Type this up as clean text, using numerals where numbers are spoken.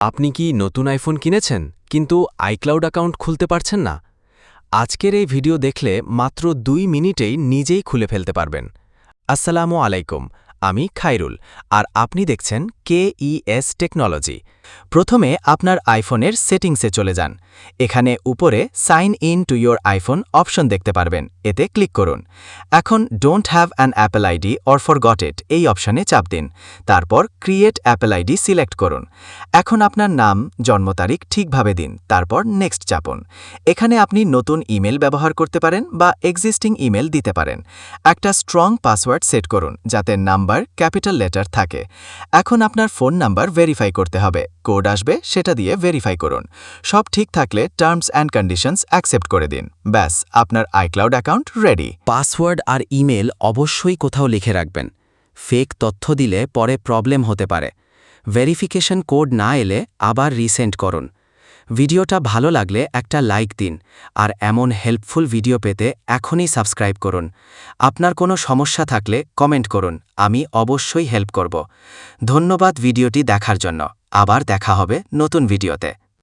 আপনি কি নতুন আইফোন কিনেছেন কিন্তু আইক্লাউড অ্যাকাউন্ট খুলতে পারছেন না? আজকের এই ভিডিও দেখলে মাত্র 2 মিনিটেই নিজেই খুলে ফেলতে পারবেন। আসসালামু আলাইকুম, আমি খাইরুল, আর আপনি দেখছেন KES টেকনোলজি। প্রথমে আপনার আইফোনের সেটিংসে চলে যান। এখানে উপরে sign in to your iPhone option দেখতে পারবেন, এতে ক্লিক করুন। এখন don't have an Apple ID or forgot it এই অপশনে চাপ দিন। তারপর ক্রিয়েট অ্যাপল আইডি সিলেক্ট করুন। এখন আপনার নাম, জন্ম তারিখ ঠিকভাবে দিন, তারপর নেক্সট চাপুন। এখানে আপনি নতুন ইমেল ব্যবহার করতে পারেন বা এক্সিস্টিং ইমেল দিতে পারেন। একটা স্ট্রং পাসওয়ার্ড সেট করুন যাতে নাম্বার ক্যাপিটাল লেটার থাকে। এখন আপনার ফোন নাম্বার ভেরিফাই করতে হবে, কোড আসবে সেটা দিয়ে ভেরিফাই করুন। সব ঠিক থাকলে টার্মস অ্যান্ড কন্ডিশনস অ্যাকসেপ্ট করে দিন। ব্যাস, আপনার আইক্লাউড অ্যাকাউন্ট রেডি। পাসওয়ার্ড আর ইমেল অবশ্যই কোথাও লিখে রাখবেন। ফেক তথ্য দিলে পরে প্রবলেম হতে পারে। ভেরিফিকেশন কোড না এলে আবার রিসেন্ড করুন। ভিডিওটা ভালো লাগলে একটা লাইক দিন, আর এমন হেল্পফুল ভিডিও পেতে এখনই সাবস্ক্রাইব করুন। আপনার কোনো সমস্যা থাকলে কমেন্ট করুন, আমি অবশ্যই হেল্প করব। ধন্যবাদ ভিডিওটি দেখার জন্য। আবার দেখা হবে নতুন ভিডিওতে।